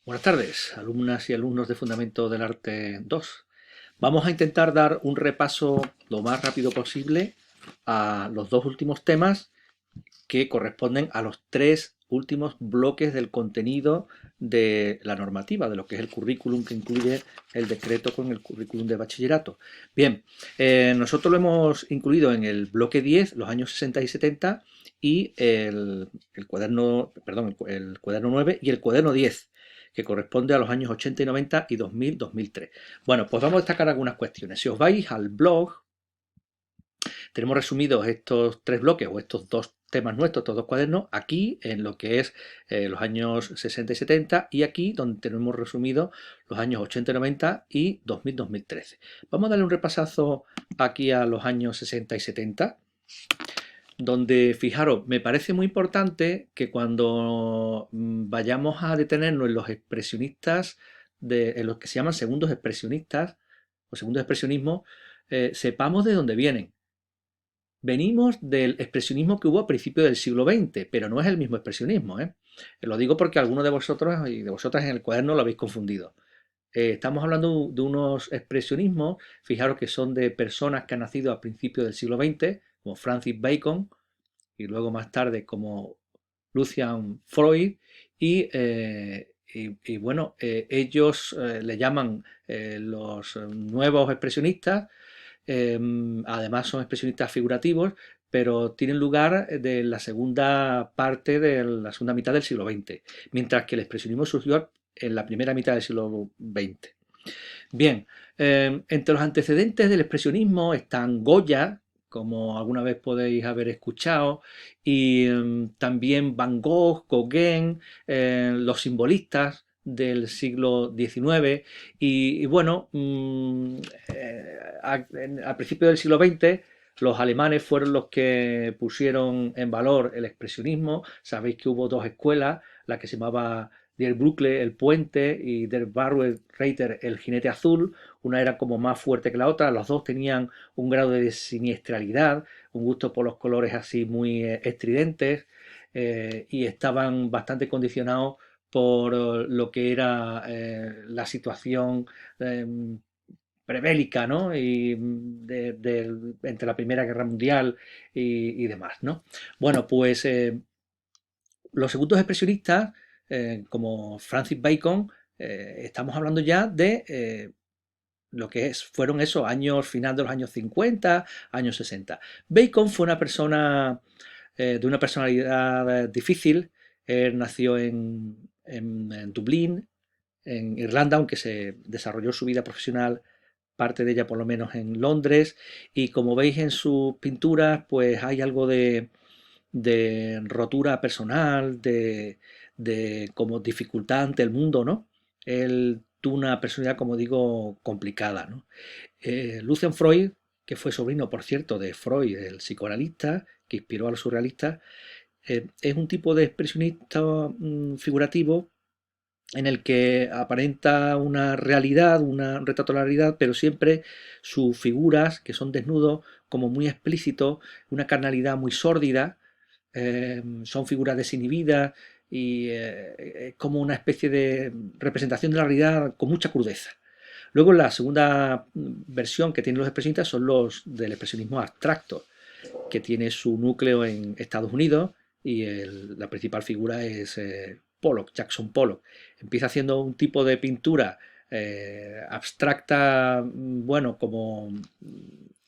Buenas tardes, alumnas y alumnos de Fundamento del Arte 2. Vamos a intentar dar un repaso lo más rápido posible a los dos últimos temas que corresponden a los tres últimos bloques del contenido de la normativa, de lo que es el currículum que incluye el decreto con el currículum de bachillerato. Bien, nosotros lo hemos incluido en el bloque 10, los años 60 y 70, y el cuaderno, perdón, el cuaderno 9 y el cuaderno 10, que corresponde a los años 80 y 90 y 2000-2003. Bueno, pues vamos a destacar algunas cuestiones. Si os vais al blog, tenemos resumidos estos tres bloques o estos dos temas nuestros, estos dos cuadernos, aquí en lo que es los años 60 y 70 y aquí donde tenemos resumido los años 80 y 90 y 2000-2013. Vamos a darle un repasazo aquí a los años 60 y 70, donde, fijaros, me parece muy importante que cuando vayamos a detenernos en los expresionistas, en los que se llaman segundos expresionistas o segundos expresionismos, sepamos de dónde vienen. Venimos del expresionismo que hubo a principios del siglo XX, pero no es el mismo expresionismo, ¿eh? Lo digo porque algunos de vosotros y de vosotras en el cuaderno lo habéis confundido. Estamos hablando de unos expresionismos, fijaros que son de personas que han nacido a principios del siglo XX, como Francis Bacon, y luego más tarde como Lucian Freud, y bueno, ellos le llaman los nuevos expresionistas. Además son expresionistas figurativos, pero tienen lugar de la segunda parte de la segunda mitad del siglo XX, mientras que el expresionismo surgió en la primera mitad del siglo XX. Bien, entre los antecedentes del expresionismo están Goya, como alguna vez podéis haber escuchado, y también Van Gogh, Gauguin, los simbolistas del siglo XIX y bueno, al principio del siglo XX los alemanes fueron los que pusieron en valor el expresionismo. Sabéis que hubo dos escuelas, la que se llamaba Der Brückle, el puente, y Der Blaue Reiter, el jinete azul. Una era como más fuerte que la otra, los dos tenían un grado de siniestralidad, un gusto por los colores así muy estridentes, y estaban bastante condicionados por lo que era la situación eh, prebélica, ¿no? Y entre la Primera Guerra Mundial y demás, ¿no? Bueno, pues los segundos expresionistas, como Francis Bacon, estamos hablando ya de lo que fueron esos años, final de los años 50, años 60. Bacon fue una persona de una personalidad difícil. Él nació en Dublín, en Irlanda, aunque se desarrolló su vida profesional, parte de ella por lo menos en Londres, y como veis en sus pinturas, pues hay algo de rotura personal, de como dificultad ante el mundo, ¿no? Él tuvo una personalidad, como digo, complicada, ¿no? Lucian Freud, que fue sobrino, por cierto, de Freud, el psicoanalista, que inspiró a los surrealistas, es un tipo de expresionista figurativo en el que aparenta una realidad, un retrato de la realidad, pero siempre sus figuras, que son desnudos, como muy explícitos, una carnalidad muy sórdida, son figuras desinhibidas y como una especie de representación de la realidad con mucha crudeza. Luego la segunda versión que tienen los expresionistas son los del expresionismo abstracto, que tiene su núcleo en Estados Unidos y la principal figura es Pollock, Jackson Pollock. Empieza haciendo un tipo de pintura abstracta, bueno, como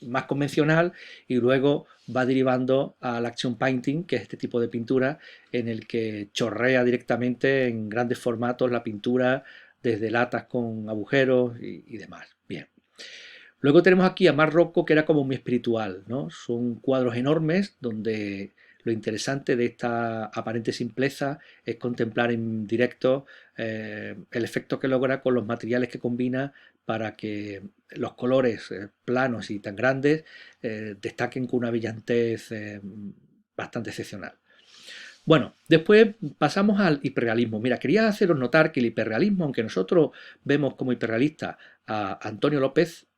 más convencional, y luego va derivando al action painting, que es este tipo de pintura en el que chorrea directamente en grandes formatos la pintura desde latas con agujeros y demás. Bien. Luego tenemos aquí a Mar Rocco, que era como muy espiritual, ¿no? Son cuadros enormes donde lo interesante de esta aparente simpleza es contemplar en directo el efecto que logra con los materiales que combina para que los colores planos y tan grandes destaquen con una brillantez bastante excepcional. Bueno, después pasamos al hiperrealismo. Mira, quería haceros notar que el hiperrealismo, aunque nosotros vemos como hiperrealista a Antonio López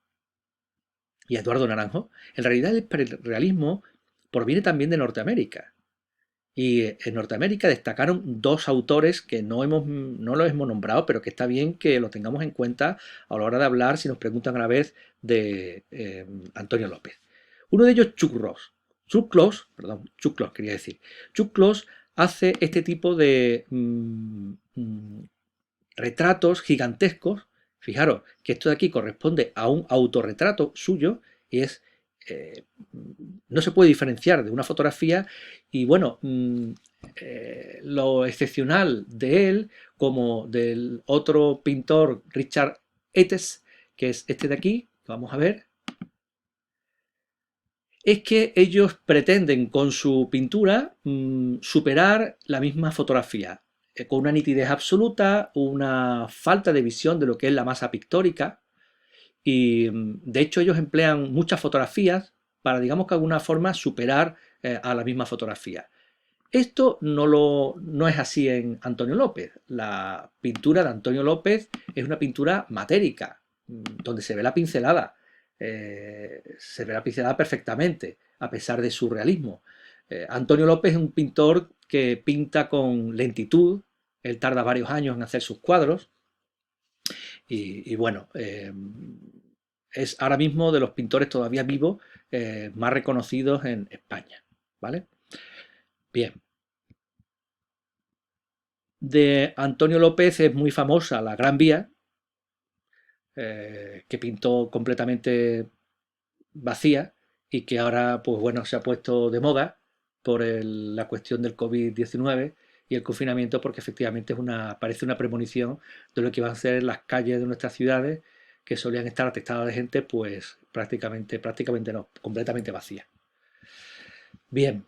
y Eduardo Naranjo, en realidad el hiperrealismo proviene también de Norteamérica. Y en Norteamérica destacaron dos autores que no los hemos nombrado, pero que está bien que lo tengamos en cuenta a la hora de hablar si nos preguntan a la vez de Antonio López. Uno de ellos, Chuck Ross. Chuck Close quería decir. Chuck Close hace este tipo de retratos gigantescos. Fijaros que esto de aquí corresponde a un autorretrato suyo y es no se puede diferenciar de una fotografía y bueno, lo excepcional de él como del otro pintor Richard Etes, que es este de aquí, que vamos a ver, es que ellos pretenden con su pintura superar la misma fotografía, con una nitidez absoluta, una falta de visión de lo que es la masa pictórica, y de hecho ellos emplean muchas fotografías para, digamos que de alguna forma, superar a la misma fotografía. Esto no es así en Antonio López. La pintura de Antonio López es una pintura matérica, donde se ve la pincelada. Se ve la pincelada perfectamente, a pesar de su realismo. Antonio López es un pintor que pinta con lentitud. Él tarda varios años en hacer sus cuadros. Y bueno, es ahora mismo de los pintores todavía vivos más reconocidos en España. ¿Vale? Bien. De Antonio López es muy famosa la Gran Vía, que pintó completamente vacía y que ahora, pues bueno, se ha puesto de moda por la cuestión del COVID-19 y el confinamiento, porque efectivamente parece una premonición de lo que van a ser las calles de nuestras ciudades, que solían estar atestadas de gente, pues prácticamente no, completamente vacías. Bien,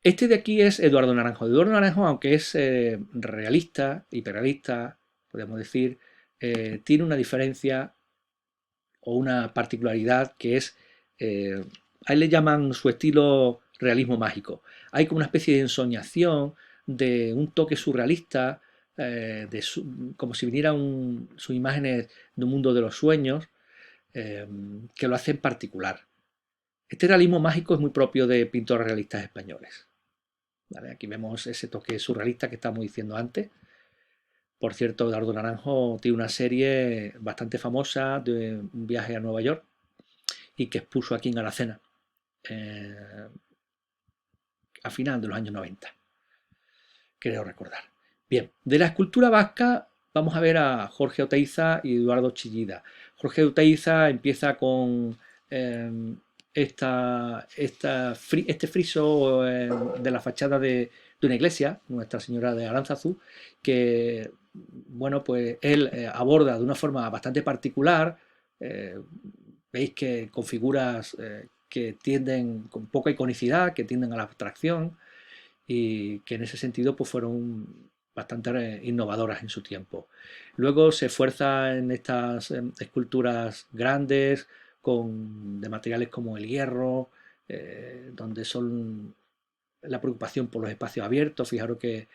este de aquí es Eduardo Naranjo. Eduardo Naranjo, aunque es realista, hiperrealista, podemos decir, tiene una diferencia o una particularidad que es, a él le llaman su estilo realismo mágico. Hay como una especie de ensoñación, de un toque surrealista, como si vinieran sus imágenes de un mundo de los sueños, que lo hacen particular. Este realismo mágico es muy propio de pintores realistas españoles. ¿Vale? Aquí vemos ese toque surrealista que estábamos diciendo antes. Por cierto, Eduardo Naranjo tiene una serie bastante famosa de un viaje a Nueva York y que expuso aquí en Aracena a final de los años 90, creo recordar. Bien, de la escultura vasca vamos a ver a Jorge Oteiza y Eduardo Chillida. Jorge Oteiza empieza con eh, este friso de la fachada de una iglesia, Nuestra Señora de Aránzazu, que bueno, pues él aborda de una forma bastante particular. eh, Veis que con figuras que tienden con poca iconicidad, que tienden a la abstracción y que en ese sentido pues fueron bastante innovadoras en su tiempo. Luego se esfuerza en estas esculturas grandes de materiales como el hierro, donde son la preocupación por los espacios abiertos. Fijaros que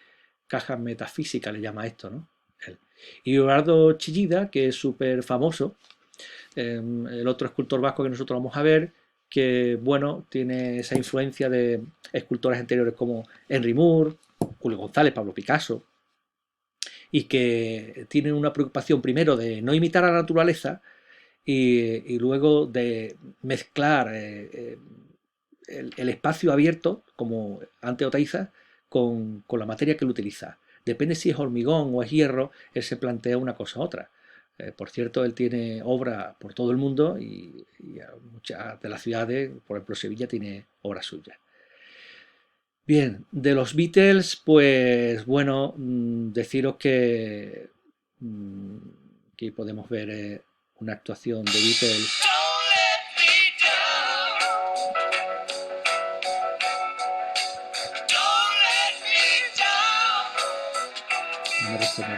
caja metafísica le llama esto, ¿no? Y Eduardo Chillida, que es súper famoso, el otro escultor vasco que nosotros vamos a ver, que bueno, tiene esa influencia de escultores anteriores como Henry Moore, Julio González, Pablo Picasso, y que tienen una preocupación primero de no imitar a la naturaleza y luego de mezclar el espacio abierto, como ante Oteiza, con la materia que él utiliza. Depende si es hormigón o es hierro, él se plantea una cosa u otra. Por cierto, él tiene obra por todo el mundo y muchas de las ciudades, por ejemplo Sevilla, tiene obras suyas. Bien, de los Beatles, pues bueno, deciros que podemos ver una actuación de Beatles. No recuerdo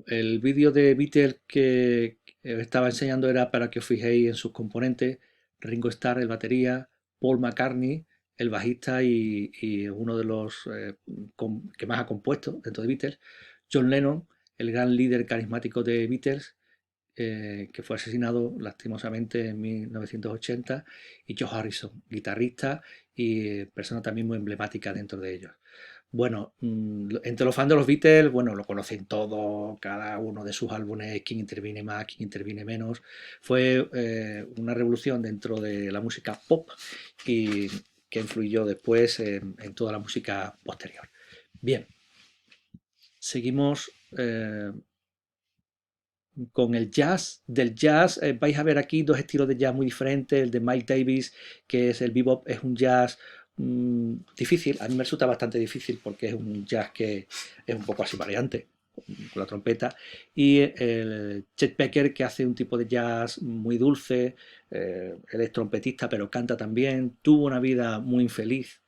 el El vídeo de Beatles que estaba enseñando era para que os fijéis en sus componentes. Ringo Starr, el batería, Paul McCartney, el bajista y uno de los que más ha compuesto dentro de Beatles, John Lennon, el gran líder carismático de Beatles, que fue asesinado lastimosamente en 1980, y George Harrison, guitarrista y persona también muy emblemática dentro de ellos. Bueno, entre los fans de los Beatles, bueno, lo conocen todo, cada uno de sus álbumes, quién interviene más, quién interviene menos. Fue una revolución dentro de la música pop y que influyó después en toda la música posterior. Bien, seguimos con el jazz. Del jazz vais a ver aquí dos estilos de jazz muy diferentes. El de Miles Davis, que es el bebop, es un jazz difícil. A mí me resulta bastante difícil porque es un jazz que es un poco así variante con la trompeta. Y el Chet Baker, que hace un tipo de jazz muy dulce. Él es trompetista, pero canta también. Tuvo una vida muy infeliz,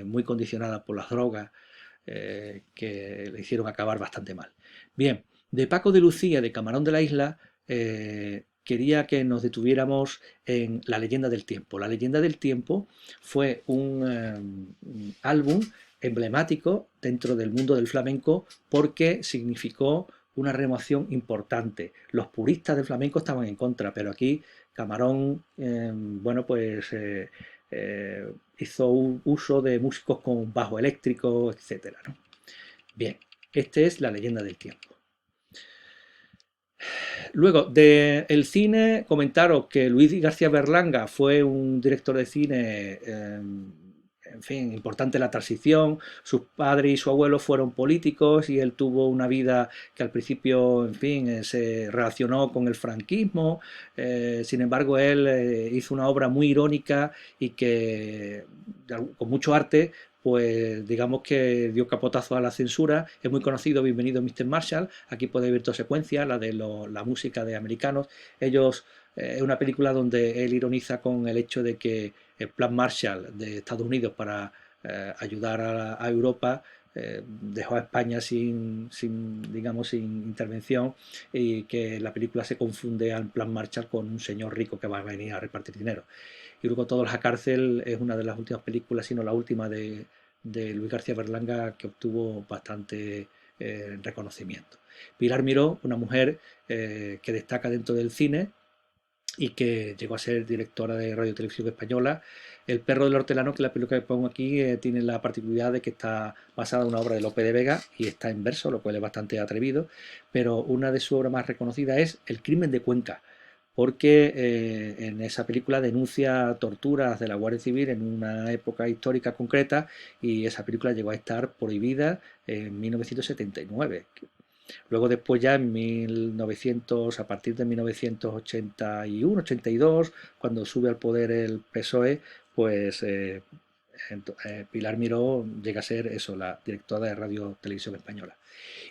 muy condicionada por las drogas, que le hicieron acabar bastante mal. Bien, de Paco de Lucía, de Camarón de la Isla, quería que nos detuviéramos en La leyenda del tiempo. La leyenda del tiempo fue un álbum emblemático dentro del mundo del flamenco porque significó una remoción importante. Los puristas del flamenco estaban en contra, pero aquí Camarón, bueno, pues hizo un uso de músicos con bajo eléctrico, etcétera, ¿no? Bien, esta es La leyenda del tiempo. Luego, del cine, comentaros que Luis García Berlanga fue un director de cine, en fin, importante en la transición. Sus padres y su abuelo fueron políticos y él tuvo una vida que al principio, en fin, se relacionó con el franquismo. Sin embargo, él hizo una obra muy irónica y que, con mucho arte, pues digamos que dio capotazo a la censura. Es muy conocido Bienvenido Mr. Marshall. Aquí podéis ver dos secuencias, la de la música de americanos. Ellos, es una película donde él ironiza con el hecho de que el plan Marshall de Estados Unidos para ayudar a Europa dejó a España digamos, sin intervención, y que la película se confunde al plan Marshall con un señor rico que va a venir a repartir dinero. Y luego Todos a la cárcel es una de las últimas películas, si no la última, de Luis García Berlanga, que obtuvo bastante reconocimiento. Pilar Miró, una mujer que destaca dentro del cine y que llegó a ser directora de Radio Televisión Española. El perro del hortelano, que es la película que pongo aquí, tiene la particularidad de que está basada en una obra de Lope de Vega y está en verso, lo cual es bastante atrevido, pero una de sus obras más reconocidas es El crimen de Cuenca, porque en esa película denuncia torturas de la Guardia Civil en una época histórica concreta, y esa película llegó a estar prohibida en 1979. Luego después ya en 1900, a partir de 1981, 82, cuando sube al poder el PSOE, pues Pilar Miró llega a ser eso, la directora de Radio Televisión Española.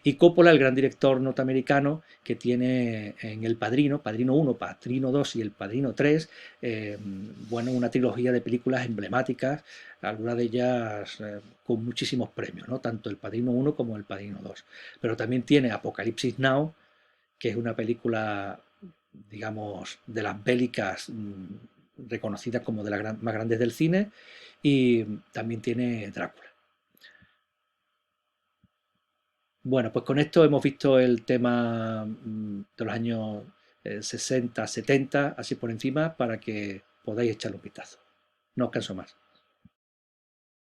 Y Coppola, el gran director norteamericano, que tiene en El Padrino, Padrino 1, Padrino 2 y El Padrino 3, bueno, una trilogía de películas emblemáticas, algunas de ellas con muchísimos premios, ¿no? Tanto El Padrino 1 como El Padrino 2. Pero también tiene Apocalipsis Now, que es una película, digamos, de las bélicas reconocidas como de las más grandes del cine, y también tiene Drácula. Bueno, pues con esto hemos visto el tema de los años 60, 70, así por encima, para que podáis echarle un vistazo. No os canso más.